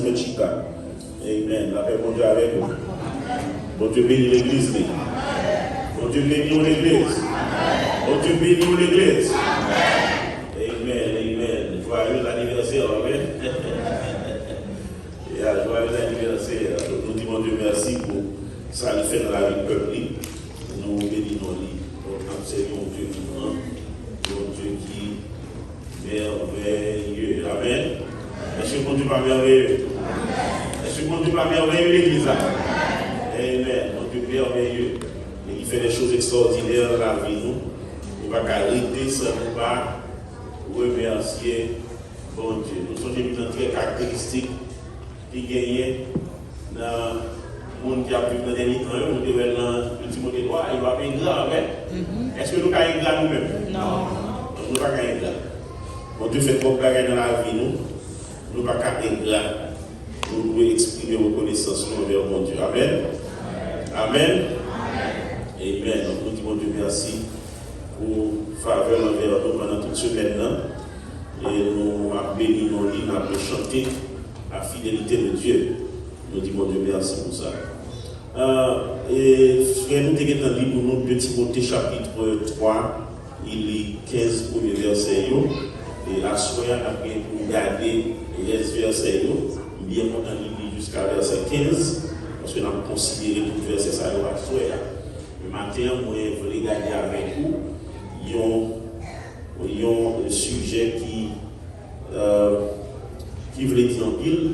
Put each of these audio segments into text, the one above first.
de Chica. Amen. La paix, bon Dieu avec nous. Bon Dieu bénit l'église. Bon Dieu bénit l'église. Bon Dieu bénit l'église. Amen. Joyeux anniversaire. Joyeux anniversaire. Nous disons Dieu merci pour ça qu'il fait dans la vie du peuple. Nous bénissons lui. Nous observons Dieu qui grand, Dieu qui merveilleux. Amen. Est-ce que mon Dieu pas merveilleux? Est-ce que mon Dieu pas merveilleux l'église? Amen. Mon Dieu merveilleux. Et il fait des choses extraordinaires dans la vie. Nous ne pouvons pas arrêter ça, nous ne pouvons pas remercier bon Dieu. Nous sommes des caractéristiques qui gagnent dans le monde qui a vécu dans les derniers temps. Nous devons dans le Timothée 3, il va être ingrat. Est-ce que nous sommes ingrats nous-mêmes? Non. Nous ne sommes pas ingrats. Bon Dieu fait trop de choses dans la vie. Nous ne sommes pas ingrats. Nous devons exprimer reconnaissance envers mon Dieu. Amen. Amen. Amen. Donc nous disons Dieu merci pour faveur envers nous pendant toute semaine. Et nous avons béni nos lignes, nous avons chanté la fidélité de Dieu. Nous disons Dieu merci pour ça. Et frère, nous avons un livre pour nous, 2 Timothée chapitre 3, il est 15 premiers versets. Et la soirée, on a bien pour garder les versets. Bien content de lire jusqu'à verset 15, parce que nous avons considéré tout verset ça la soirée. Le matin, moi, je voulais garder avec vous. Il y a un sujet qui voulait dire en pile,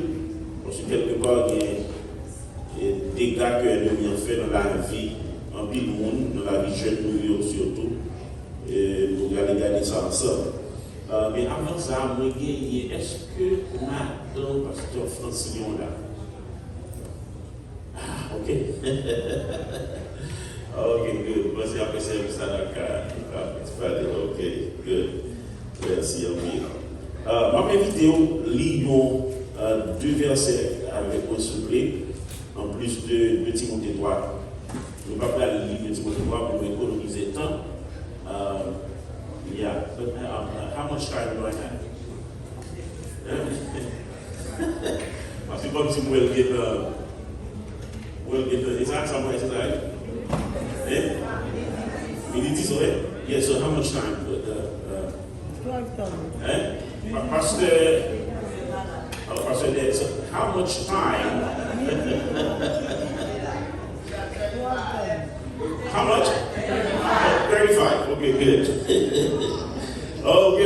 parce que quelque part, il y a des dégâts que nous avons fait dans la vie, en pile monde, dans la vie jeune, nous surtout, et nous allons garder ça ensemble. Mais avant ça, moi, est-ce que Madame Pasteur Francillon là? Ah, ok. Ok, good. Voici après ça, ça ok, good. Merci, Amir. Ma vidéo lit deux versets avec moi, s'il vous plaît, en plus de Timothée 3. Je ne vais pas lire de Timothée 3 pour économiser le temps. Yeah, but how much time do I have? Parce que comme si vous voulez get is that somewhere tonight? Eh? Minutes, right? Yeah, so how much time? Pastor, so how much time? How much? 35. Okay, good. Ok,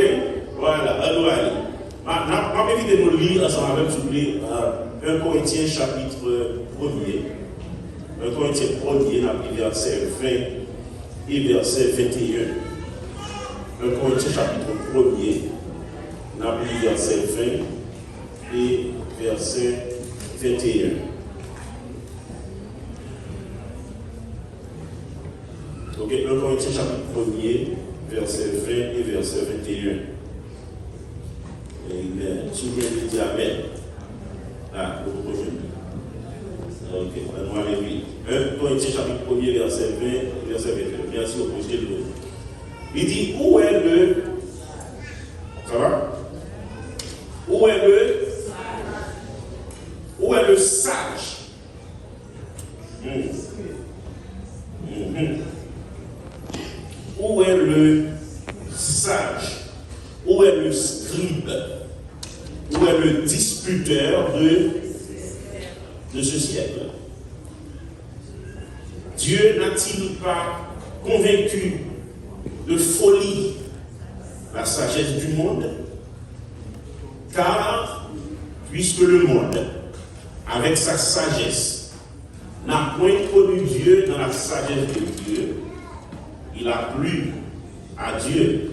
voilà, allons aller. Ma vie de nous lire ensemble avec, s'il vous plaît, 1 Corinthiens chapitre 1er. 1 Corinthiens 1er, verset 20 et verset 21. 1 Corinthiens chapitre 1er, verset 20 et verset 21. Ok, 1 Corinthiens chapitre 1er, verset 20 et verset 21. Amen. Souvenez-vous de Amen. Ah, le prochain. Ok, on va aller vite. 1 Corinthiens chapitre 1er, verset 20 et verset 21. Merci au projet de l'eau. Il dit, où est le... Ça va? Où est le sage? Où est le sage? Où est le scribe? Où est le disputeur de ce siècle? Dieu n'a-t-il pas convaincu de folie la sagesse du monde? Car, puisque le monde, avec sa sagesse, n'a point connu Dieu dans la sagesse de Dieu, il a plu à Dieu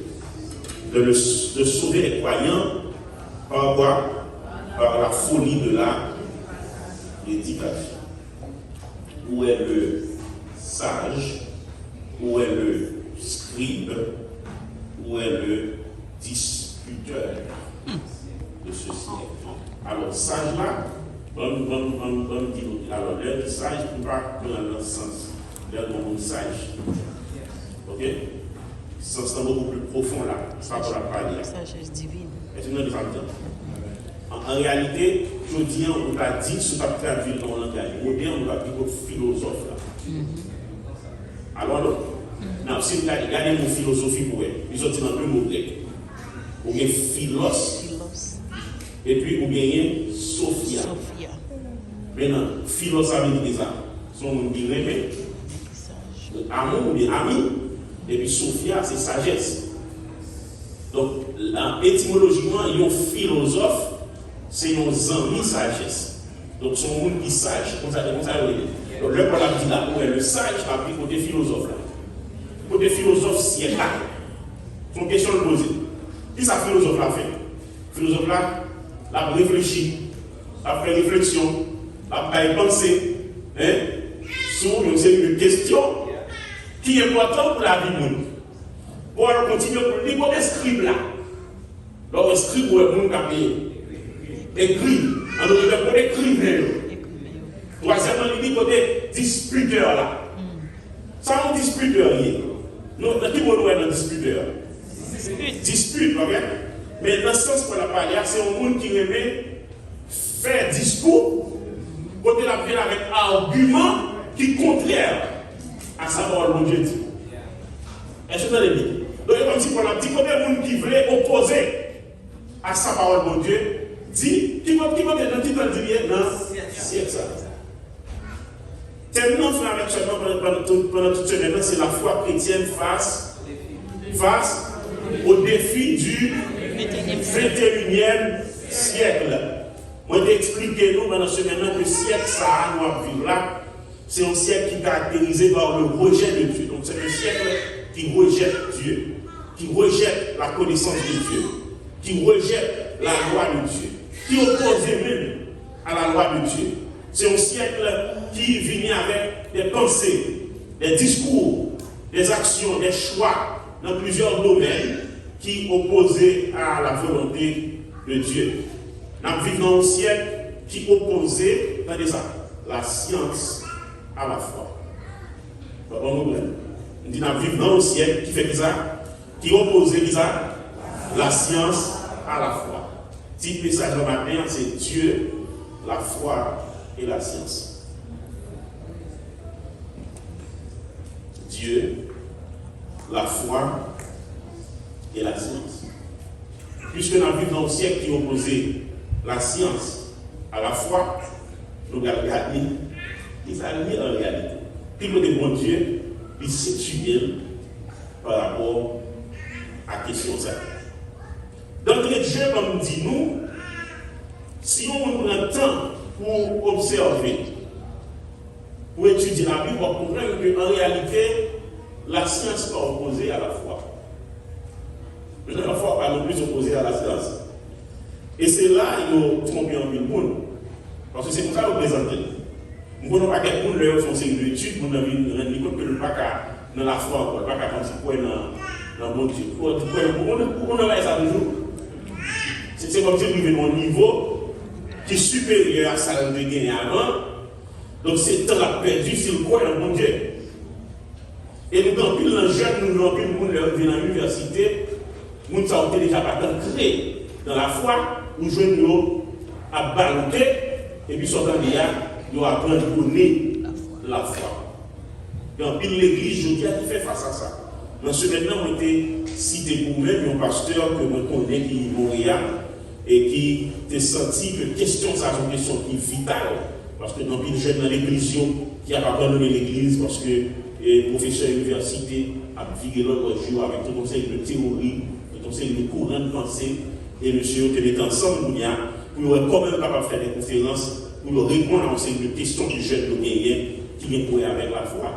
de sauver les croyants par quoi? Par la folie de la prédication. Où est le sage? Où est le scribe? Où est le disputeur de ce siècle? Alors, sage là, on dit, alors, l'heure du sage ne peut pas dans l'autre sens. L'heure du monde sage. Ok? C'est beaucoup plus profond là. Ça pour la parler. Sagesse divine. Est-ce que nous avons En réalité, je dis, on t'a dit, si tu as traduit dans le langage moderne, on va dire philosophe là. Alors, non, si vous regardez mon philosophie pour elle, ils sont dans le mot grec. Ou bien philos, et puis ou bien Sophia. Maintenant, philos, ça veut dire ça. Son nom dit remède. Amour ou bien ami, et puis Sophia, c'est sagesse. Donc, étymologiquement, il y a un philosophe, c'est un ami sagesse. Donc, son monde qui est sage, comme ça, donc, le problème dit là, où est le sage, a pris côté philosophe là. Côté philosophe siècle là. Son question de poser. Qui ça philosophe là fait? Philosophe là, la réfléchit, la fait réflexion, la pensée, sur une série de questions qui est important pour la vie de nous. Pour continuer pour dire qu'on scribe là. Donc, on scribe pour le monde qui a payé. Écrit. En d'autres termes, on écrivait. Troisièmement, il dit qu'on est disputeur là. Ça, on disputeur. Nous, qui va nous être un disputeur? Dispute, ok? Mais dans le sens qu'on a parlé, c'est un monde qui aimait faire discours, côté la vie avec argument qui est contraire à sa parole de Dieu. Est-ce que vous avez dit? Donc, comme si on a dit côté le monde qui voulait opposer à sa parole de Dieu, dit, qui va être dans le titre du bien dans le siècle. Terminons avec seulement pendant toute semaine, c'est la foi chrétienne face au défi du 21e siècle. Moi, j'ai expliqué nous pendant ce moment que le siècle ça nous vivre là, c'est un siècle qui est caractérisé par le rejet de Dieu. Donc c'est un siècle qui rejette Dieu, qui rejette la connaissance de Dieu, qui rejette la loi de Dieu, qui oppose même à la loi de Dieu. C'est un siècle qui vient avec des pensées, des discours, des actions, des choix dans plusieurs domaines qui opposaient à la volonté de Dieu. Nous vivons dans un siècle qui opposait, regardez ça, la science à la foi. On dit nous vivons dans un siècle qui fait ça, qui opposait ça, la science à la foi. Titre message de matin, c'est Dieu, la foi et la science. Dieu, la foi et la science. Puisque nous vivons dans un siècle qui opposait la science à la foi, nous regardons les amis en réalité. Puis le bon Dieu, il situe bien par rapport à la question ça. D'entrée de jeu, comme dit nous, si on prend le temps pour observer, pour étudier la Bible, on comprend qu'en réalité, la science n'est pas opposée à la foi. La foi n'est pas non plus opposée à la science. Et c'est là qu'il nous trompons en mille monde. Parce que c'est pour ça que nous présentons. Nous ne pouvons pas quelqu'un qui a fait une série d'études, nous avons rendu compte que nous ne sommes pas dans la foi, nous ne sommes pas dans le bon Dieu. Pourquoi on a ça toujours? C'est comme si nous vivons à un niveau qui est supérieur à ça que nous avons gagné avant. Donc c'est temps à perdu si nous croyons dans le bon Dieu. Et nous avons plus de jeunes, nous avons plus de monde qui vient à l'université, nous sommes déjà pas ancrés dans la foi, nous jouons à baloter, et puis sortant de là, nous apprenons à connaître la foi. Et en pile l'église, je dis à qui fait face à ça. Dans ce maintenant, on était cité pour nous-mêmes, un pasteur que je connais qui est Montréal, et qui a senti que question, ça c'est une question qui est vitale. Parce que dans le jeune dans l'église, qui a pas abandonné l'église, parce que le professeur de l'université a vécu l'autre jour avec tout conseil de théorie, tout conseil de courant de pensée, et monsieur était ensemble pour quand même capable de faire des conférences, pour répondre à une question du jeune de qui est pour avec la foi.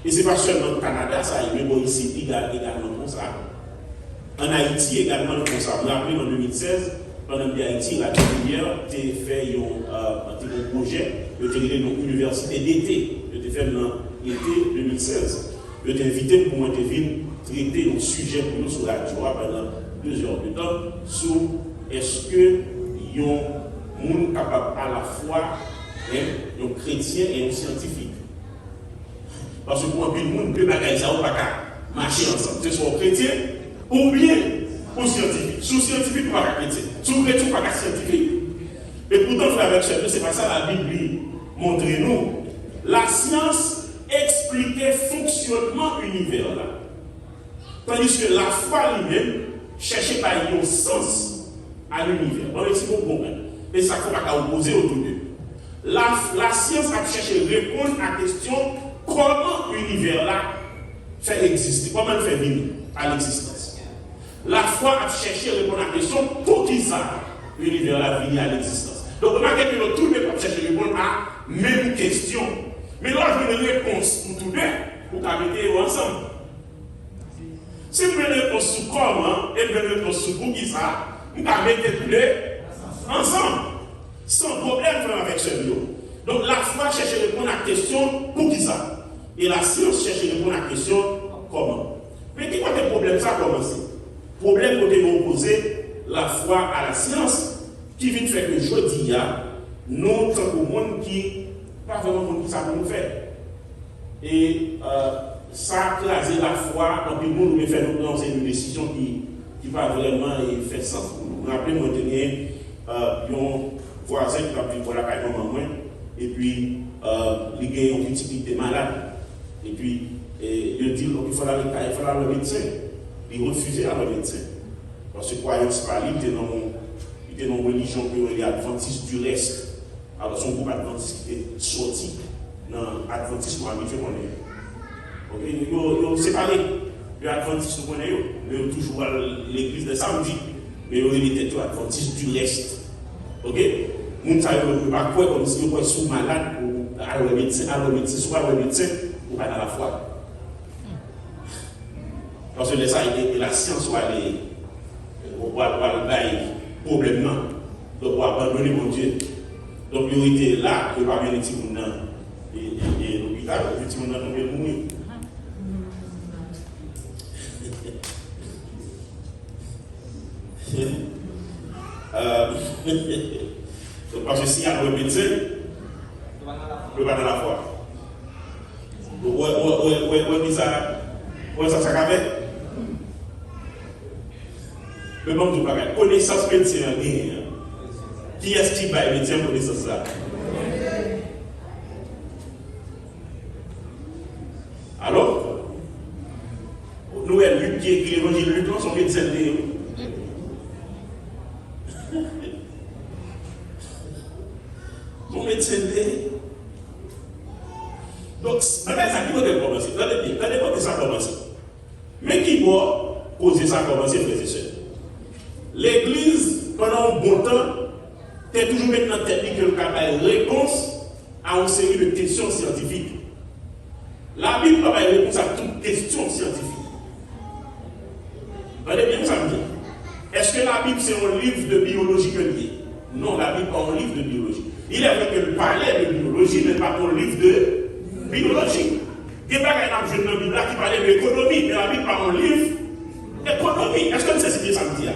Et ce n'est pas seulement au Canada, ça, mais ici également comme ça. En Haïti également comme ça. Vous vous rappelez, en 2016, pendant que Haïti, la dernière, a fait un projet de une université d'été. Je fait dans l'été 2016. Je t'ai invité pour moi de traiter un sujet pour nous sur la joie pendant 2 heures de temps sur est-ce que y a un monde capable à la fois un chrétien et un scientifique. Parce que pour un monde peut pas ça ou pas marcher ensemble. C'est soit chrétien ou bien ou scientifique. Sous scientifique ou pas chrétien. Sous le tout pas scientifique. Et pourtant, frère avec chef, c'est pas ça la Bible montre nous. La science expliquait fonctionnement univers là. Tandis que la foi lui-même cherchait par un sens à l'univers. On est beaucoup. Et ça ne va pas opposer autour d'eux. La science a cherché à répondre à la question comment l'univers là fait exister, comment il fait venir à l'existence. La foi a cherché à répondre à la question pour qui ça l'univers là vient à l'existence. Donc on a que tout le monde cherche à répondre à la même question. Mais là, je veux une réponse pour tout le monde, pour qu'habiter ensemble. Si vous avez une réponse sur comment, et une réponse sur pour qui ça, vous mettez tous les ensemble. Sans problème avec ce bio. Donc la foi cherche à répondre à la question pour qui ça. Et la science cherche à répondre à la question comment. Mais qui est le problème ça commencer? Problème côté opposer la foi à la science qui vient faire que je dis nous tant que monde qui pas vraiment monde qui ça pour nous faire. Et ça a crasé la foi quand le monde nous fait dans une décision qui va vraiment faire sens pour nous. Rappelez-moi dernier voisin qui a pu voir la caille maman et puis il y a un petit qui était malade et puis il dit qu'il faut aller le médecin. Il refusait à le médecin parce que croyance pas il était dans une religion qui est adventiste du reste. Alors son groupe adventiste qui était sorti dans l'adventisme habitué qu'on est. Ok, ils séparé. Les adventistes nous connaissent, mais toujours à l'église de samedi, mais ils étaient adventistes du reste. Ok? Nous ne savons pas quoi comme si nous sommes malades ou à le médecin, soit à le médecin ou pas dans la foi. Parce que la science va aller problème non. Donc on va abandonner mon Dieu. Donc il était là, que pas bien les petits gens et l'hôpital, les petits gens tombé mourir. Parce que s'il y a un médecin, il ne peut pas dans la foi. Où ça s'accavait? Le monde de bagage. Connaissance médecine en ligne. Qui est-ce qui va médecin connaissance ça? Alors, nous, Luc qui écrit l'évangile, Luc, son médecin de mon médecin de. Donc, ça qui va commencer. Regardez comment ça commence. Mais qui va causer ça commencer, frères et sœurs? L'Église, pendant un bon temps, est toujours maintenant technique que le cas de réponse à une série de questions scientifiques. La Bible n'a pas réponse à toute question scientifique. Vous allez bien ça me dire. Est-ce que la Bible c'est un livre de biologie que lié? Non, la Bible n'est pas un livre de biologie. Il est vrai qu'elle parlait de biologie, mais pas un livre de biologie. Il n'y a pas un jeune de Bible qui parlait d'économie, mais la Bible n'est pas un livre d'économie. Est-ce que c'est ce que ça me dit?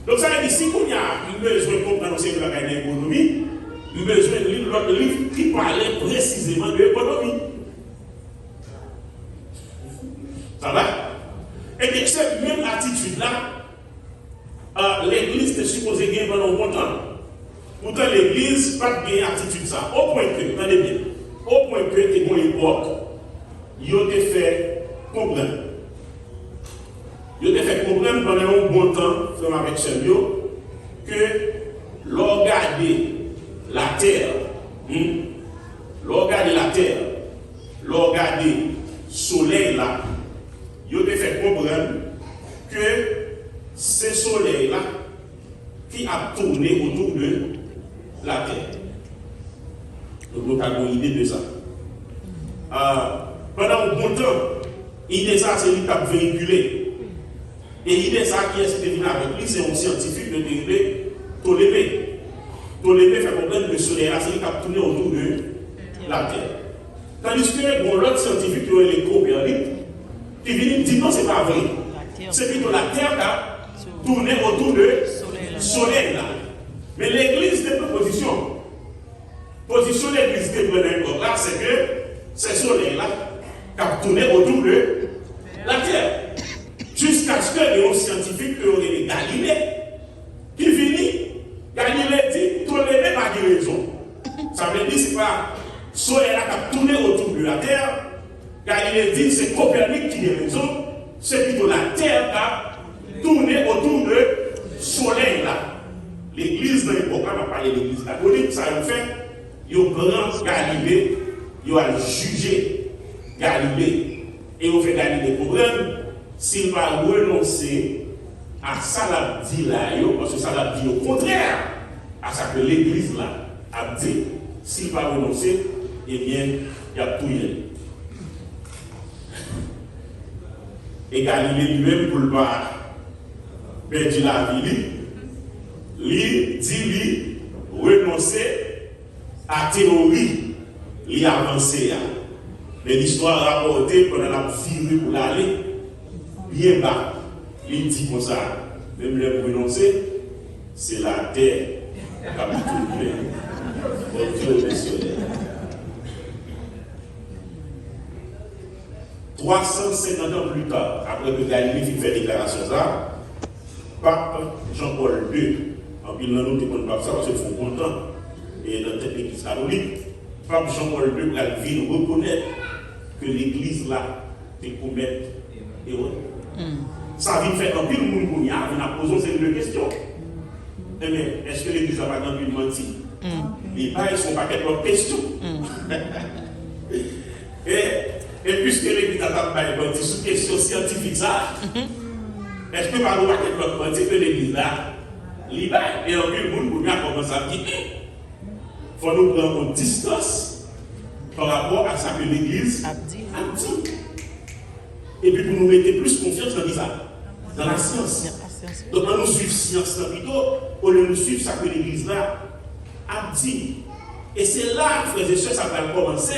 Donc ça veut dire si on a besoin de comprendre ce que la l'économie, besoin de lire l'autre livre qui parlait précisément de l'économie. Ça va? Et bien cette même attitude-là, l'Église est supposée gagner pendant longtemps. Pourtant l'Église n'a pas gagné attitude ça. Au point que, attendez bien, au point que, c'est mon époque, il a fait problème. Il a fait problème pendant un bon temps, frère avec Chambio, que l'on regardait la terre, l'on regardait le soleil là, il a fait problème que ce soleil là qui a tourné autour de la terre. Donc nous avons une idée de ça. Pendant un bon temps, l'idée de ça, c'est lui qui a véhiculé. Et l'idée ça qui est venu avec lui, c'est un scientifique de degré Ptolémée. Ptolémée fait comprendre que le soleil là, c'est lui qui a tourné autour de la terre. Tandis que l'autre scientifique qui est les Copernic, qui vient dire non, c'est pas vrai. C'est plutôt la terre qui a tourné autour du soleil là. Mais l'église de position. Position de l'église de Ptolémée là, c'est que ce soleil là qui a tourné autour de la terre. Jusqu'à ce que les scientifiques, les Galilée, qui viennent Ça veut dire que ce n'est pas le soleil qui a tourné autour de la terre. Galilée dit que c'est Copernic qui a raison. C'est plutôt la terre qui a tourné autour du soleil là. L'église dans l'époque, on va parler de l'église catholique, ça a fait, ils ont pris Galilée, ils ont jugé Galilée. Et ils ont fait Galilée comprendre s'il va renoncer à ça l'a dit là, parce que ça l'a dit au contraire à ça que l'église là a dit, s'il va renoncer, eh bien, il y a tout y. Et Galilée lui-même, pour le pas perdre la vie, lui dit renoncer à théorie, lui avancer. Mais l'histoire rapportée pendant la vie pour l'aller, bien bas, il dit comme ça, même le renoncer, c'est la terre qui a tourné. Bon Dieu missionnaire. 350 ans plus tard, après que Galilée fit faire déclaration ça, Pape Jean-Paul II, en pile dans nous, on ne pas ça parce qu'ils font content, et dans cette église catholique, Pape Jean-Paul II a vu reconnaître que l'église là, est commettre erreur. Ça vient faire un pile de monde qu'on y a, on a posé ces deux questions. Mais est-ce que l'église a pas dans une menti? Les pas, ils sont pas quelques questions. Et puisque l'église a pas menti sous question scientifique, ça, est-ce que par rapport à quelques menti que l'église là, et un pile de monde qu'on y a commencé à dire, il faut nous prendre une distance par rapport à ça que l'église a dit. Et puis pour nous mettre plus confiance dans ça, dans la science. Donc on nous suit science plutôt, au lieu de nous suivre ça que l'église là a dit. Et c'est là, frères et sœurs, ça va commencer.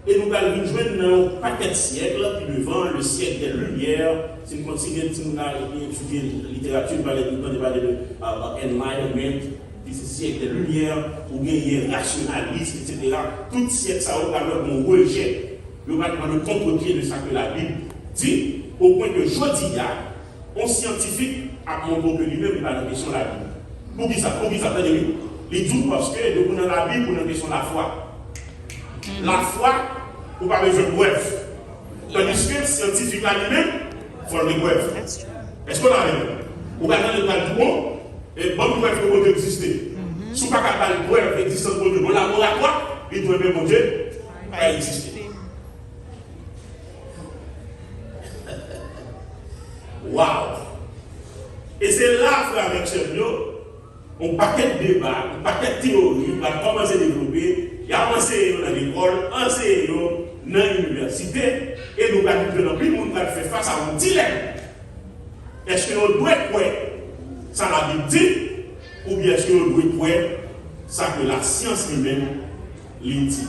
Et nous allons jouer dans un paquet de siècles, puis devant le siècle des Lumières. Si nous continuons, si nous allons étudier la littérature, nous allons parler de Enlightenment, puis ce siècle des Lumières, ou gagner rationalisme, etc. Tout siècle, ça va avoir un rejet. Nous allons le contre-pied de ça que la Bible dit, au point que jeudi, un scientifique a montré que lui-même il va dans la question de la Bible. Pour qui ça? Il dit parce que dans la Bible, on a question de la foi. La foi, vous n'avez pas besoin de preuve. Tandis que le scientifique là lui-même, il faut des preuves. Est-ce qu'on a rien? Vous avez le cas du bon, et bonne preuve que Dieu existe. Si vous n'avez pas de preuve d'existence de Dieu, dans le laboratoire, il doit même Dieu pas exister. Waouh! Et c'est là, frère, avec ce on paquet de débats, un paquet de théories, on va commencer à développer. Il y a enseigné dans l'école, enseigné dans l'université, et nous allons de plus, nous allons faire face à un dilemme. Est-ce que nous doit croire ça la Bible dit, ou bien est-ce que nous doit croire ça que la science lui-même lui dit?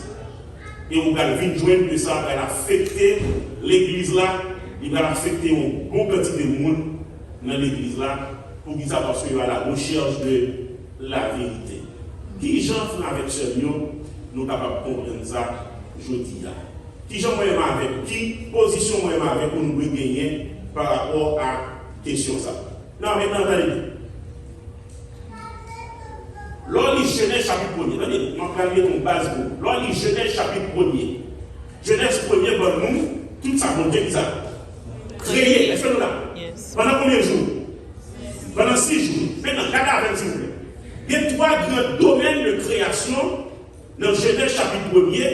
Et nous allons venir que ça va affecter l'église là, il va affecter un bon quantité de monde dans l'église là, pour qu'ils ça parce qu'il y a la recherche de la vérité. Qui j'en fais avec ce nous sommes capables de comprendre ça aujourd'hui. Qui j'en fais avec qui position moi avec pour nous gagner par rapport à la question ça. Non, maintenant, attendez. Lors du Genèse chapitre 1er, attendez, on va parler de base. Lors du Genèse chapitre 1er, Genèse 1er, pour nous, tout ça, mon Dieu, ça. Créer, est-ce que nous là? Pendant combien de jours? Pendant 6 jours. Maintenant, regardez avec s'il vous plaît. Il y a 3 grands domaines de création dans Genèse chapitre 1er,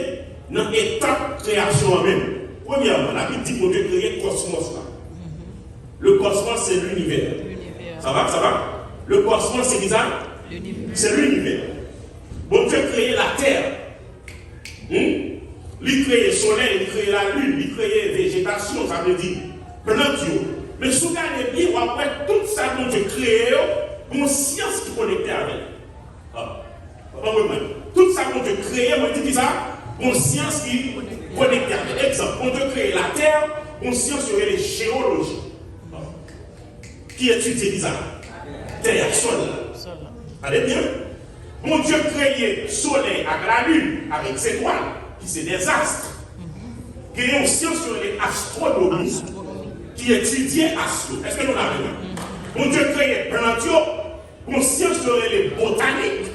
dans l'étape création en même. Premièrement, la Bible dit qu'on Dieu créer le cosmos là. Le cosmos, c'est l'univers. Ça va, ça va? Le cosmos, c'est bizarre? C'est l'univers. Bon Dieu créé la terre. Il crée le soleil, il crée la lune, il crée la végétation, ça veut dire plantes. Mais si vous regardez bien, après tout ça que Dieu créé, une science qui est connectée avec. Tout ça que Dieu créé, on dit ça, une science qui est connectée avec. Exemple, on Dieu créé la terre, une science sur les géologies. Qui étudie ça? Terre, sol. Allez bien. Mon Dieu créé le soleil avec la lune, avec ses étoiles, qui sont des astres. Qui est une science sur les astronomies, qui étudie astro. Est-ce que nous l'avons? Mon Dieu créé plantes, une science sur les botaniques,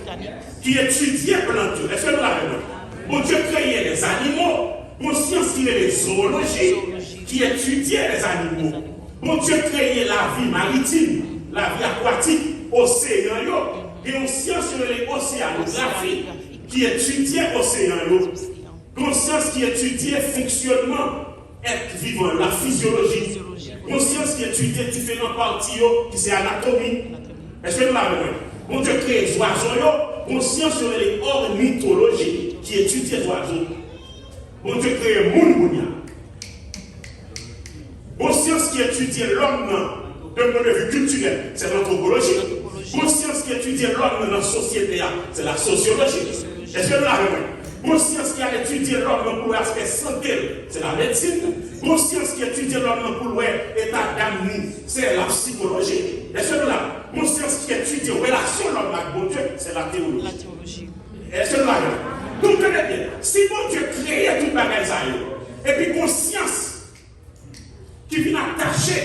qui étudie plantes. Est-ce que nous l'avons? qui est les zoologies, qui étudiait les animaux. Bon Dieu créé la vie maritime, la vie aquatique, océan, et une science sur les océanographies qui étudiait l'océan, une science qui étudiait le fonctionnement être vivant, la physiologie, une science qui étudiait différentes parties, qui c'est anatomie. Est-ce que nous l'avons? Bon Dieu crée les oiseaux, une science sur les ornithologies qui étudie les oiseaux. Bon Dieu crée le monde. Une science qui étudie l'homme d'un point de vue culturel, c'est l'anthropologie. Une science qui étudie l'homme dans la société, c'est la sociologie. Est-ce que nous l'avons? Une science qui a étudié l'homme pour l'aspect santé, c'est la médecine. Une science qui étudie l'homme pour l'état d'âme, c'est la psychologie. Est-ce que nous l'avons? Une science qui étudie la relation de l'homme avec bon Dieu, c'est la théologie. Est-ce que nous l'avons? Donc, tenez bien, si bon Dieu créait tout le bagage, et puis conscience qui vient attacher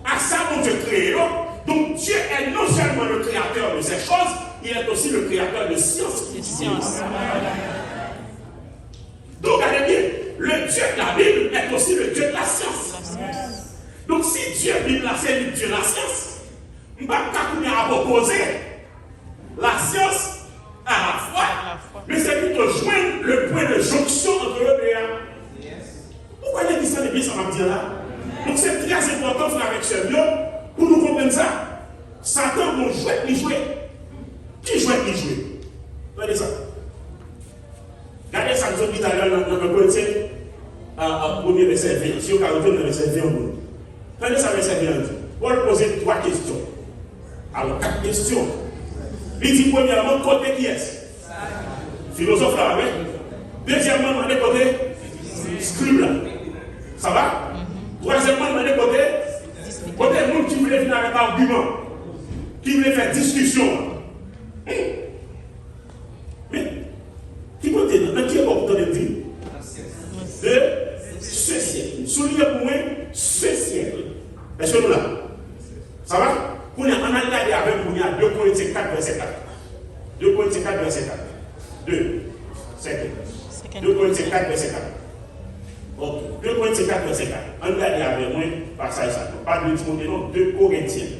à ça, bon Dieu créé, donc Dieu est non seulement le créateur de ces choses, il est aussi le créateur de science. Donc, regardez bien, le Dieu de la Bible est aussi le Dieu de la science. Donc, si Dieu Bible, c'est le Dieu de la science, on ne va pas opposer la science à la foi, mais c'est plutôt joindre le point de jonction entre le deux. Pourquoi les disciples de Bible, ça va dire là? Donc, c'est très important, frère avec Seigneur, pour nous comprendre ça. Satan va jouer, il joue. Qui joue, il joue. Regardez ça. Regardez ça, nous avons dit tout à l'heure dans le Corinthiens, à premier verset 20. Si vous avez le verset 20, regardez ça, verset 20. Paul pose 3 questions. Alors, 4 questions. Il dit premièrement, côté qui est? Philosophe là, oui. Deuxièmement, on est côté scribe là. Ça va? Troisièmement, on est côté le monde qui voulait venir avec un argument, qui voulait faire discussion. Mais, qui peut dire, dans qui est bon pour te dire? De ce siècle. Soulignez pour moi, ce siècle. Est-ce que nous là? Ça va? On a regardé avec vous, il y a 2 Corinthiens 4, verset 4. 2 Corinthiens 4, verset 4. 2. 2 Corinthiens 4, verset 4. Ok. 2 Corinthiens 4, verset 4. On regarde avec moi, passage ça. Pas de Timothée, non, 2 Corinthiens.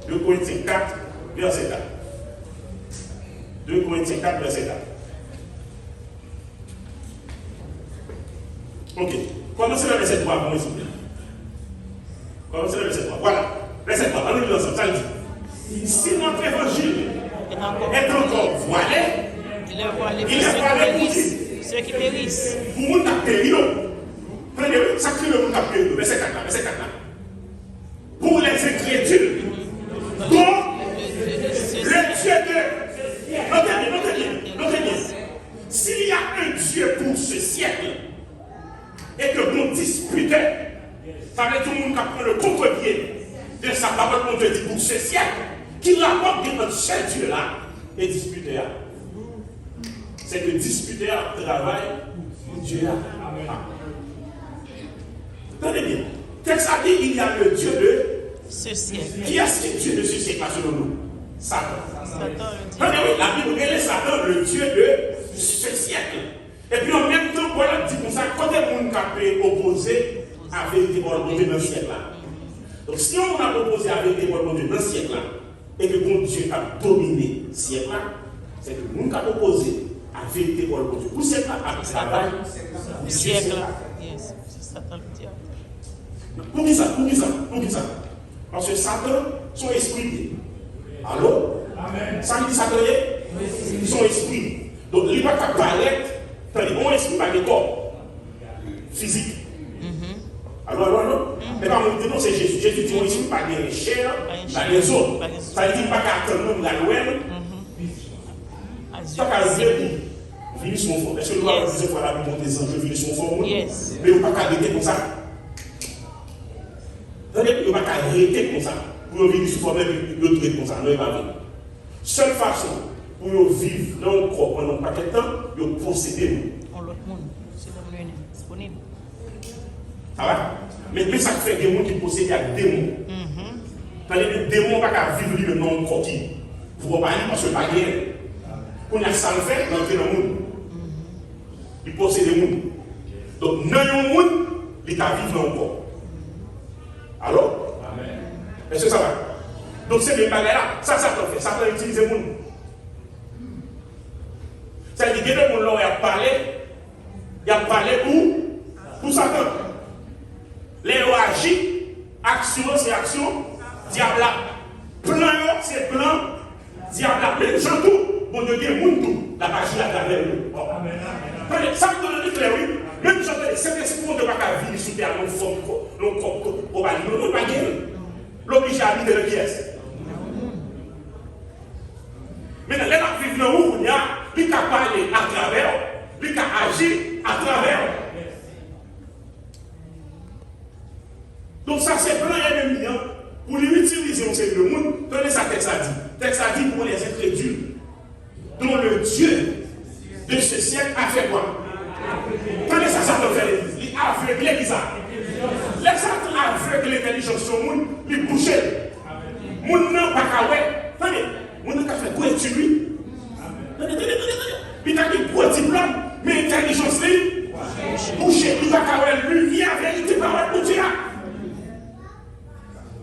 2 Corinthiens 4, verset 4. 2 Corinthiens 4, verset 4. Ok. Commencez le verset 3 pour moi, s'il vous plaît. Commencez le verset 3. Voilà. Verset 3. On nous ensemble. Ça dit. Si notre évangile est encore voilé, il est voilé pour ceux qui périssent. Pour nous, nous périssons. Prenez ça crie le monde à périr. Verset 4 là. Verset 4 là. Pour les incrédules. Donc, le Dieu de. Notez bien. S'il y a un Dieu pour ce siècle, et que l'on disputait, ça veut dire tout le monde qui prend le contre-pied de sa parole qu'on te dit pour ce siècle, qui rapporte que notre seul Dieu là est disputé. C'est que disputer travail pour Dieu. Tenez bien. Texte a dit il y a le Dieu de ce siècle. Qui est-ce que Dieu de ce siècle selon nous? Satan. Tenez oui, la Bible elle est Satan, le Dieu de ce siècle. Et puis en même temps, voilà, dit comme ça, quand le monde peut opposer à la vérité pour le Dieu dans ce siècle-là. Donc si on a opposé à la vérité pour le Dieu dans ce siècle-là, et que bon Dieu a dominé ce siècle-là, c'est que le monde a opposé à la vérité pour le Dieu. Pour ce siècle-là, à travail, pour ce siècle-là. Pour qui ça? Parce que Satan, son esprit. Allô? Ça dit Satan, son esprit. Donc il ne va pas paraître. Mon esprit pas de corps physique. Alors, mais pas mon non, c'est Jésus. Jésus dit mon esprit pas de chair, pas de os. Ça dit pas qu'attendre la loi. Pas qu'à venir sur mon fond. Est-ce que nous avons dit voilà mon des anges venir sur mon fond? Mais on pas qu'à arrêter comme ça. On pas qu'à arrêter comme ça. Pour venir sur forme et l'autre comme ça. Non, pas venir. Seule façon pour nous vivre dans le corps pendant pas de temps, nous posséder. Ça va? Mais ça fait des gens qui possèdent des démons. Les démons ne peuvent pas vivre lui dans le corps qui. Pour pas parce que pas rien. Quand il y a ça le fait, dans le monde. Il possède des gens. Donc, dans le monde, il va vivre dans le corps. Alors? Amen. Est-ce que ça va? Donc, c'est le bagage là. Ça fait. Ça peut utiliser le monde. Ça veut dire que le monde là, il a parlé pour Satan. Les agit, action, c'est action, diable. Plan, c'est plan, diable. Mais gens tout, bon Dieu, il y a tout, la magie à travers nous. Ça me donne clair, oui. Même si cet esprit ne va pas vivre sous terre, non, forme, non, pas gagner. L'obligé à vivre de pièce. Mais dans les gens qui vivent dans où il y a, il a parlé à travers, il a agi à travers. Donc ça c'est plein d'ennemis pour l'utiliser au sein du monde. Tenez ça texte a dit. Texte a dit pour les incrédules dont le Dieu de ce siècle a fait quoi? Tenez ça doit faire l'église. Il a aveuglé l'église. Les autres aveugles l'intelligence au monde, ils bouchent. Moun n'a pas qu'à ouais. Tenez, moun n'a qu'à faire quoi tu lui? Tenez. Il a dit quoi diplôme, mais l'intelligence lui bouché. Il va qu'à ouais lumière, vérité, parole pour Dieu.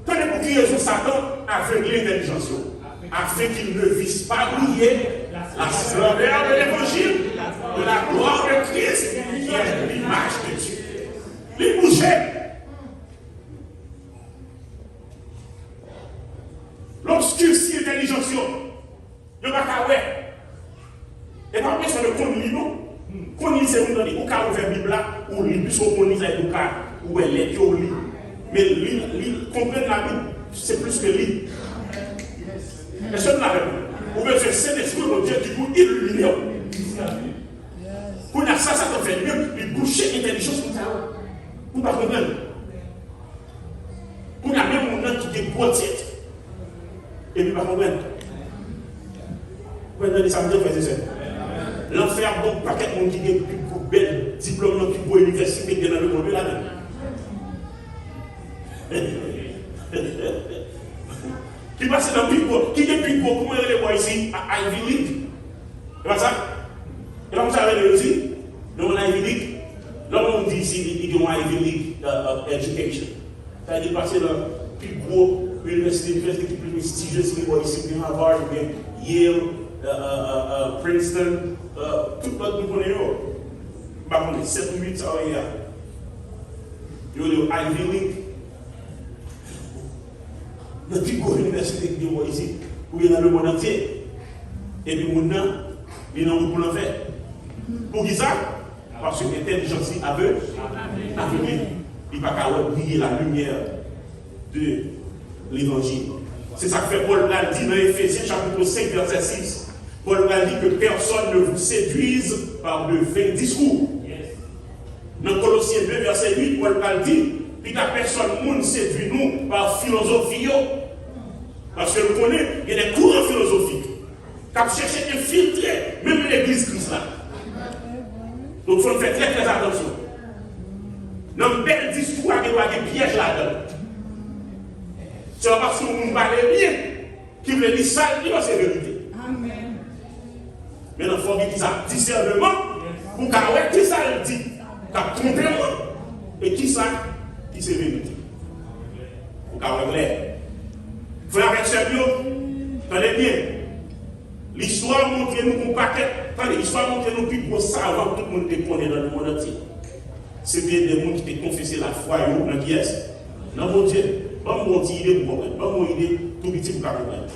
Tenez pour qui raison Satan aveugler l'intelligence, afin qu'il ne vise pas briller la splendeur de l'évangile, de la gloire de Christ, qui est l'image de Dieu. Les bouchers. L'obscurci l'intelligence, il n'y a pas qu'à ouais. Et pas besoin de connaître, non? Connaître, c'est où dans les cas ouvert la Bible, ou les plus qu'on connaît, c'est le cas où elle est, où elle est. Mais comprendre la Bible, c'est plus que lui. Personne n'a rien. Ou bien c'est Saint-Esprit de Dieu qui vous illumine. Pour ça te fait mieux. Il boucher l'intelligence pour ça. Pour pas comprendre. Pour la même moment qui est gros tête. Et puis pas comprendre. Vous voyez, ça me dit, frères et sœurs. L'enfer, donc, paquet de monde qui est plus belle, diplôme qui est pour l'université, qui est dans le monde là-dedans. Qui passe dans le Pico, qui est Pico, comment elle les voit ici à Ivy League? C'est pas ça? Et là, vous savez aussi, dans Ivy League, là, on dit ici, il y a une Ivy League education. C'est-à-dire passer dans le Pico, l'université qui est plus prestigieuse, qui est ici, bien Harvard, bien Yale, Princeton, tout le monde nous connaît. Par contre, 7 ou 8 ça va y aller. Il y a une Ivy League. Dans toute l'université qui est ici, ou bien dans le monde entier. Et puis, mon nom, il n'a pas pour faire. Pour qui ça? Parce que l'intelligence aveugle, il ne va pas briller la lumière de l'évangile. C'est ça que fait Paul dit dans Éphésiens chapitre 5, verset 6. Paul dit que personne ne vous séduise par de vains discours. Dans Colossiens 2, verset 8, Paul dit puis la personne ne séduit nous par philosophie. Parce que vous connaissez, il y a des courants philosophiques qui cherchent à infiltrer même l'église Christ là. Donc il faut faire très très attention. Dans un bel discours, il y a des pièges là-dedans. C'est parce que vous parlez bien qui veut dire ça, il va se vérité. Amen. Maintenant, il faut dire ça discernement pour qu'on ait qui ça dit, qu'on trompe et qui ça qui se vérité. Pour qu'on ait clair. Frère et sœurs, tenez bien. L'histoire montre nous un paquet. Attendez, l'histoire montre nous plus gros savants que tout le monde te connaît dans le monde entier. C'était des gens qui ont confessé la foi dans qui est. Dans mon Dieu. Pas mon idée pour comprendre. Pas mon idée tout petit pour comprendre.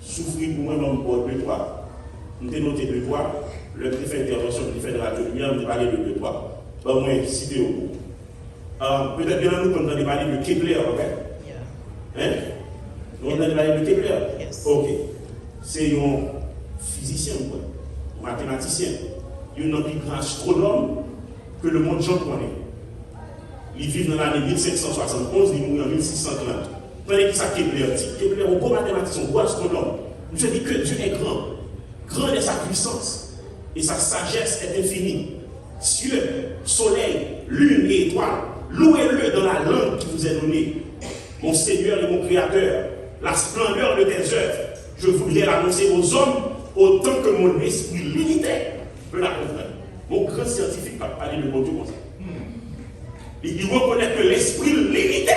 Souffrir pour moi, pour deux trois. Nous avons noté deux trois. Le qui fait intervention, qui fait de la lumière, nous avons parlé de deux trois. Pas moi cité au bout. Peut-être que nous avons parlé de Kepler, ok? Hein? Nous avons parlé de Kepler. Ok. C'est un physicien, un mathématicien. Il est un plus grand astronome que le monde j'en connaît. Il vit dans l'année 1571, il mourut en 1630. Prenez qui ça Kepler dit. Kepler est un gros mathématicien, un gros astronome. Je dis que Dieu est grand. Grand est sa puissance. Et sa sagesse est infinie. Cieux, soleil, lune et étoiles, louez-le dans la langue qui vous est donnée. Mon Seigneur et mon Créateur, la splendeur de tes œuvres, je voudrais l'annoncer aux hommes autant que mon esprit limité peut la comprendre. Mon grand scientifique va parler de bon Dieu comme ça. Il reconnaît que l'esprit limité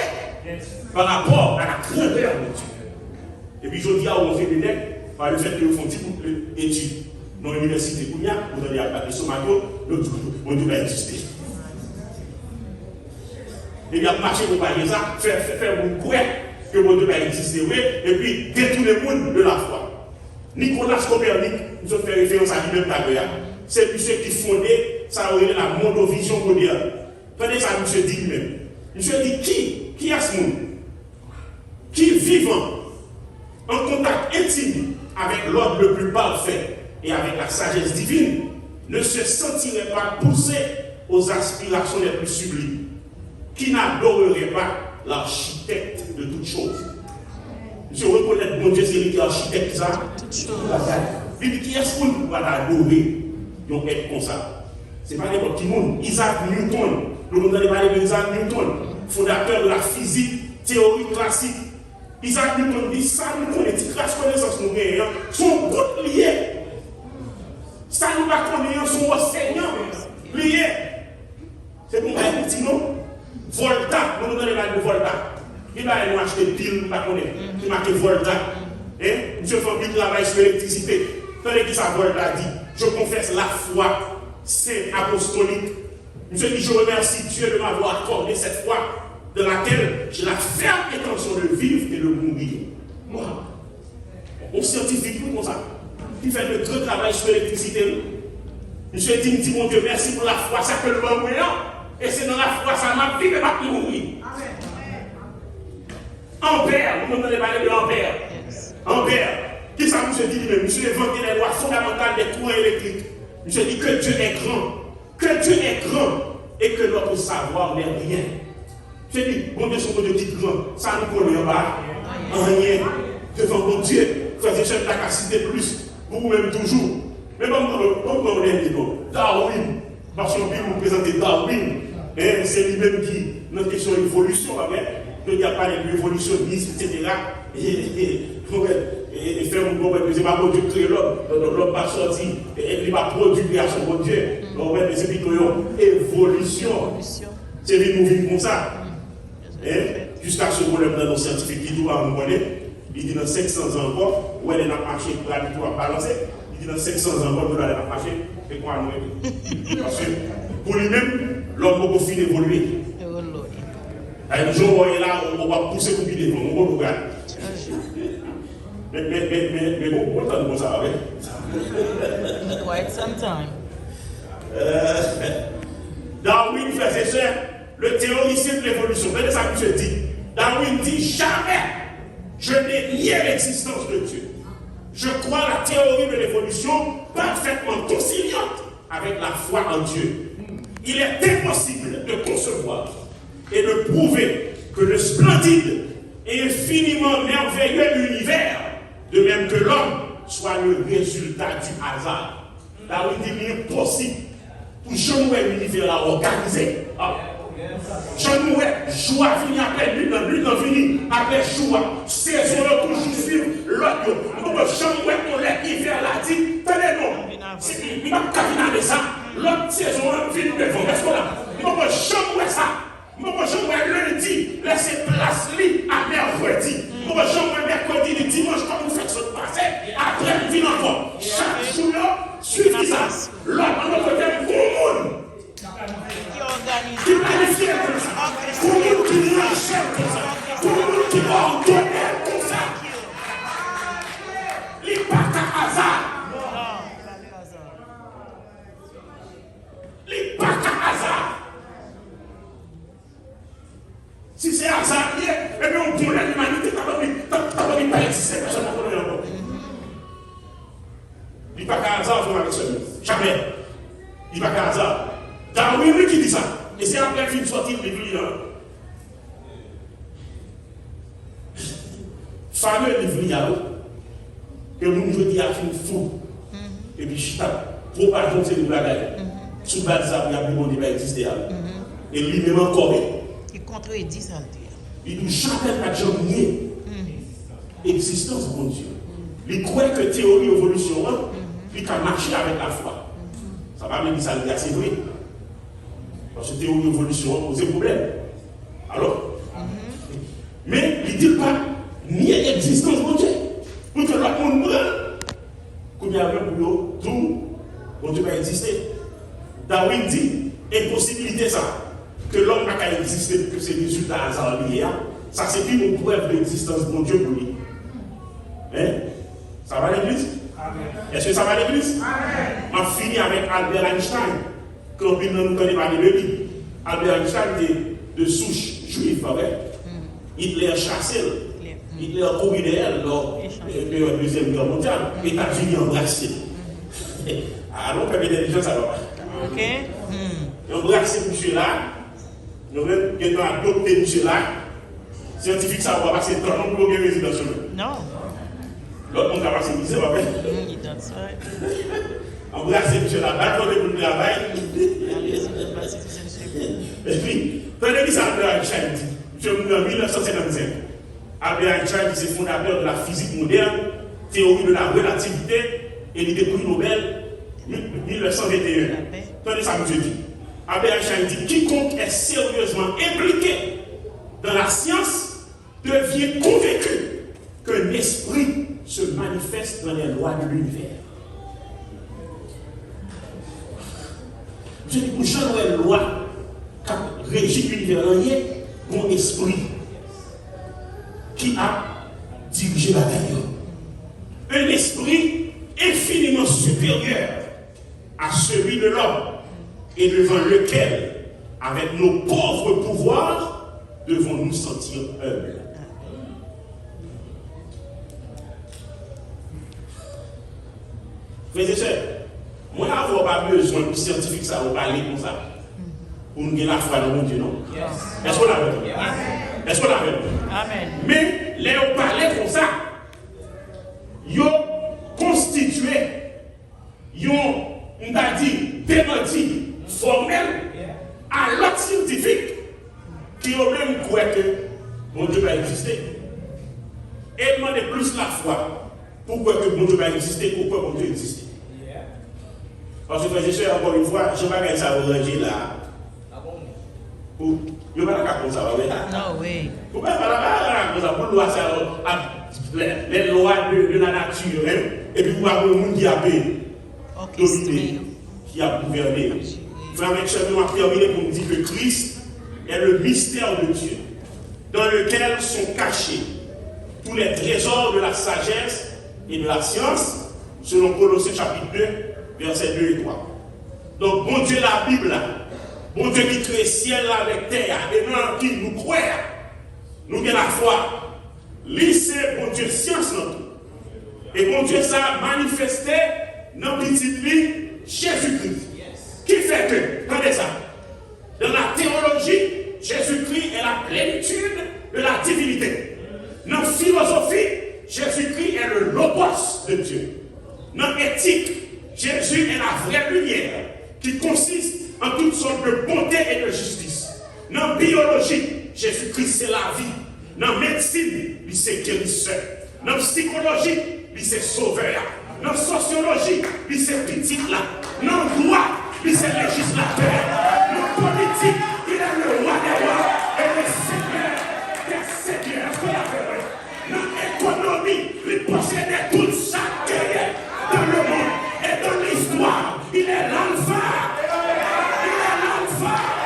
par rapport à la grandeur de Dieu. Et puis je dis à mon féminin, par le fait que nous font des études dans l'université Kounia, vous allez appeler ce matin, mon Dieu va exister. Et bien, marcher pour parler ça, faire mon couet que mon Dieu va exister, oui, et puis détourner le monde de la foi. Nicolas Copernic, nous avons fait référence à lui-même d'ailleurs, c'est monsieur qui fondait, ça aurait la mondovision mondiale. Prenez ça, monsieur dit lui-même. Monsieur dit qui est ce monde? Qui vivant en contact intime avec l'ordre le plus parfait et avec la sagesse divine, ne se sentirait pas poussé aux aspirations les plus sublimes, qui n'adorerait pas l'architecte de toutes choses. Je reconnais mon Dieu, c'est lui qui est architecte ça. Il dit qui est-ce qu'on va l'adorer? Donc être comme ça. Ce n'est pas n'importe qui monde. Isaac Newton, le monde allait parler d'Isaac Newton, fondateur de la physique, théorie classique. Isaac Newton dit ça, nous connaissons, grâce à la connaissance nous gagnons, sont toutes liées. Ça nous va connaître, sont enseignants liés. C'est pour moi, petit non? Volta, nous allons parler de Volta. Il va nous acheter des piles, nous ne connaissons pas. Il marque Volta. Monsieur Fabien travaille sur l'électricité. Tenez qui ça Volta dit. Je confesse la foi, c'est apostolique. Monsieur dit, je remercie Dieu de m'avoir accordé cette foi de laquelle j'ai la ferme intention de vivre et de mourir. Moi, on scientifique comme ça, qui fait de gros travail sur l'électricité. Monsieur dit, mon Dieu, merci pour la foi, ça que le bon moyen, et c'est dans la foi, ça m'a vie de ma mourir. Ampère, vous m'entendez parler de Ampère. Ampère, qui ça monsieur dit lui-même? Monsieur inventé les lois fondamentales des courants électriques. Monsieur dit que Dieu est grand, et que notre savoir n'est rien. Je dis, bon Dieu, son Dieu dit grand, ça nous connaît pas, rien. Devant mon Dieu, frères et sœurs, t'as qu'à citer plus, vous-même toujours. Mais comme on est dit, Darwin, parce qu'on vient vous présenter Darwin, c'est lui-même qui, notre question d'évolution, il n'y a pas d'évolutionnisme, etc. Et faire un bon c'est pas bon Dieu créer l'homme, l'homme va sortir, et il va produire à son bon Dieu. Mais c'est plutôt une évolution. C'est lui qui nous comme ça. Jusqu'à ce problème dans nos scientifiques qui doivent nous connaître, il dit dans 500 ans encore, où elle n'a pas marché, pour la victoire balancée, il dit dans 500 ans encore, nous allons marcher, et quoi nous? Parce que pour lui-même, l'homme va finir d'évoluer. Un jour, on est là, on va pousser pour qu'il devant, on va regarder. Mais bon, on entend comme ça, oui. Quite some time. Darwin faisait ça, le théoricien de l'évolution. Regardez ça que je dis. Darwin dit jamais je n'ai nié l'existence de Dieu. Je crois à la théorie de l'évolution parfaitement conciliante avec la foi en Dieu. Il est impossible de concevoir et de prouver que le splendide et infiniment merveilleux univers, de même que l'homme, soit le résultat du hasard. Darwin dit qu'il est possible pour jamais l'univers là organisé. Jamais joie finit après lutte en fini, après joie, saison toujours suivre l'autre. Jamais on l'hiver là dit, tenez non, il va pas ça, l'autre saison finit devant. Est-ce qu'on a? Jamais ça. Je lundi, laissez place à mercredi. Je mercredi, le dimanche, comme vous faites ce passé, après, vous venez encore. Chaque jour, suivez ça. L'homme, on va faire pour le monde. Qui planifie comme ça. Pour le monde qui l'achète comme ça. Pour le monde qui va en donner comme ça. Il n'y a pas qu'à hasard. Il n'y a pas qu'à hasard. Si c'est hasard, eh bien on prend l'humanité, t'as pas existé, personne n'a pas encore. Il n'y a pas qu'à hasard, on avec ce mot. Jamais. Il n'y a pas qu'à hasard. Darwin, lui qui dit ça. Et c'est après qu'il sortit de livre. Fameux livre, que nous nous disons à une fou. Et puis, je tape, propagande ces bagages. Sous base de ça, il y a plus de monde qui va exister. Et lui-même encore. Il contredit ça. Il ne jamais pas jamais existence de Dieu. Il croit que théorie évolution, il a marché avec la foi. Ça va me dire ça, c'est vrai. Parce que théorie de l'évolution pose problème. Alors, mais il ne dit pas ni l'existence de Dieu. Pour que l'autre monde meure. Comme il y a un boulot, tout, bon Dieu va exister. Darwin dit, impossibilité ça, que l'homme n'a qu'à exister pour que ces résultats hasard liés. Ça, c'est plus une preuve de l'existence de Dieu pour lui. Hein? Ça va l'église? Est-ce que ça va l'église? On finit avec Albert Einstein, qu'on ne connaît pas de lui. Albert Einstein était de souche juive, Hitler chassé, Hitler couru derrière lors de la Deuxième Guerre mondiale, États-Unis embrassé. Alors, on peut intelligence, ça va pas. Ok. Embrassé monsieur là, nous avons adopté monsieur là, scientifique, ça va passer 30 ans pour gagner résidence. Non. L'autre monde va passer 10 ans, après. Embrasser monsieur là, d'accord pour le travail. Et puis, prenez qui ça Albert Einstein dit. Je suis en 1955. Albert Einstein, c'est fondateur de la physique moderne, théorie de la relativité, et il était prix Nobel 1921. Prenez ça, monsieur dit. Albert Einstein dit quiconque est sérieusement impliqué dans la science devient convaincu qu'un esprit se manifeste dans les lois de l'univers. Je dis pour chaque loi qui régit l'univers, il y a un esprit qui a dirigé la vie. Un esprit infiniment supérieur à celui de l'homme et devant lequel, avec nos pauvres pouvoirs, devons nous sentir humbles. Frères et sœurs, moi, je n'avons pas besoin de scientifiques ça va parler comme ça. Pour nous gagner la foi dans mon Dieu, non? Est-ce qu'on a besoin? Est-ce qu'on a besoin? Amen. Mais, les on parlait comme ça, ils ont constitué, ils ont, on a dit, démenti formel à l'autre scientifique qui ont même cru que mon Dieu va exister. Et demander plus la foi. Pourquoi que mon Dieu va exister? Pourquoi mon Dieu existe? Parce que je suis encore une fois, je ne vais pas gagner ça au ranger là. Je ne vais pas gagner ça au ranger. Non, oui. Vous ne pouvez pas gagner ça pour les lois de la nature. Et puis vous avez un monde qui a dominé, qui a gouverné. Frère Michel nous a terminé pour nous dire que Christ est le mystère de Dieu, dans lequel sont cachés tous les trésors de la sagesse et de la science, selon Colossiens chapitre 2, versets 2 et 3. Donc, bon Dieu, la Bible, bon Dieu qui crée ciel avec terre, et nous qui nous croit, nous avons la foi. Lycée, bon Dieu, science, non. Et bon Dieu, ça a manifesté dans le petit livre Jésus-Christ. Qui fait que, regardez ça, dans la théologie, Jésus-Christ est la plénitude de la divinité. Dans la philosophie, Jésus-Christ est le logos de Dieu. Dans l'éthique, Jésus est la vraie lumière qui consiste en toutes sortes de bonté et de justice. Dans la biologie, Jésus-Christ c'est la vie. Dans la médecine, il c'est guérisseur. Dans la psychologie, il c'est sauveur. Dans la sociologie, il c'est petit là. Dans le droit, il c'est législateur. Dans la politique, il est le roi des rois et le seigneur des seigneurs. Dans l'économie, il possède tout ça qui est dans le monde et dans l'histoire. Il est l'alpha. Il est l'alpha.